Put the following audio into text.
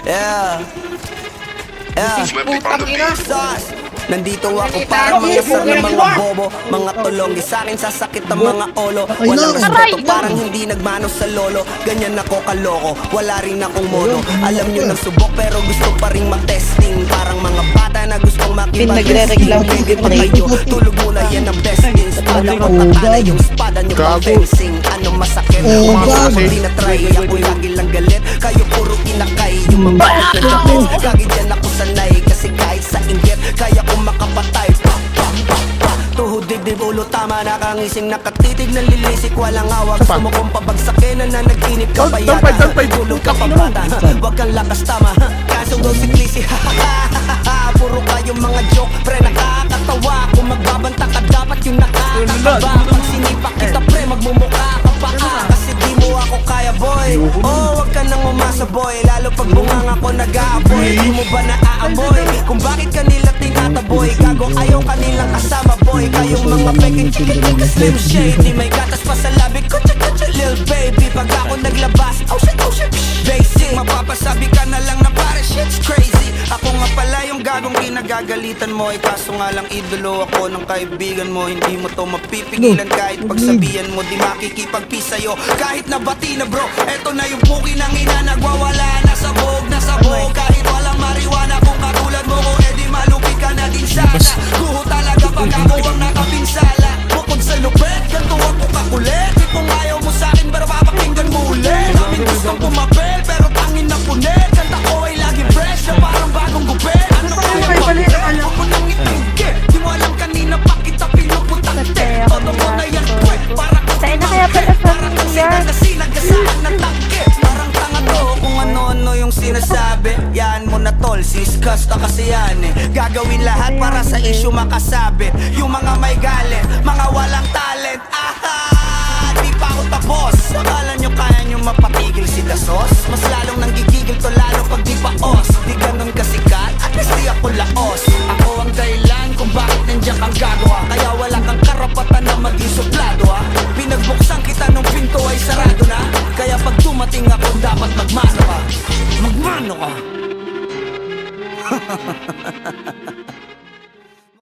Yeah. Putang ina. Sus! Nandito ako para mga sir ng mga bobo, mga tulong. Di sa'kin sasakit ang mga olo. Walang respeto, parang hindi nagmano sa lolo. Ganyan ako kaloko, wala rin akong mono. Alam nyo ng subok pero gusto pa rin mag-testing. Parang mga bata na gustong makipag-testing. Hindi pa kayo, tulog muna yan ang best thing. Spada ko katana yung spada nyo pang fencing. Ano masakit, mga hindi na try. Ako lagi lang galit, kayo puro inakay. Yung mga offense, lagi dyan ako sanay. Kasi kahit sa inggit, kaya ko makapatay. Tuhod, dibdib, ulo, tama. Nakangising, nakatitig, nalilisik. Walang awag, gusto mo kong pabagsakin. Nananaginip ka pa yata. Tulog ka pa bata, wag kang lakas tama. Kaso daw si Clissy, puro kayong mga joke. Pre, nakakatawa. Kung magbabanta ka, dapat yung nakakataba. Pag sinipa kita, pre, magmumukha ka pa. Kasi di mo ako kaya, boy. Oh, wag ka nang umasa, boy. Lalo pag bungang ako nag-aaboy. Di mo ba naaamoy kung bakit kanila tinataboy? Gago, ayaw kanilang kasama, boy. Kayong mga peking chicken, slim shady. May gatas pa sa labi ko, cha-cha-cha, lil baby. Pag ako naglabas, oh shit, basic. Mapapasabi ka na lang na pare, shit's crazy. Ako nga pala yung gagong kinagagalitan mo. Kaso nga lang idolo ako ng kaibigan mo. Hindi mo to mapipigilan kahit pagsabihan mo. Di makikipagpis sa'yo kahit nabati na bro. Eto na yung puki ng ina, nagwawala na sabog. Kahit walang mariwana, kung katulad mo ko, edi malupi ka na din sana. Guho talaga pag ako ang nakapinsala. Bukod sa lupet, ganito ako kakulit. Di kung ayaw mo sa'kin, pero papakinggan mo ulit. Amin gustong pumapel, pero tangin na punit. Kanta ko ay laging fresh na parang bagong gupit. Ano kaya bakit? Huwag mo nang itingge. Di mo alam kanina pa kita pinuputante. Todo mo na yan, kwek. Para Saan na kaya pala sa New York? nagasahan ng tangke. Parang tanga to kung ano-ano yung sinasabi. Yan mo na tol, siskas na kasi yan eh. Gagawin lahat para sa issue makasabit. Yung mga may galit, mga walang talent. Aha! Di pa ako tapos. Akala nyo kaya nyo mapatigil si Dasos? Mas lalong nanggigigil to lalo pag di paos. Di ganun kasikat, at least di ako laos. Ako ang dahilan kung bakit nandiyan kang gagawa. Kaya wala kang karapatan na maging suplado ha. Pinagbuksan kita nung pinto ay sarado na. Kaya pag dumating ako dapat magmano ka. Magmano ka.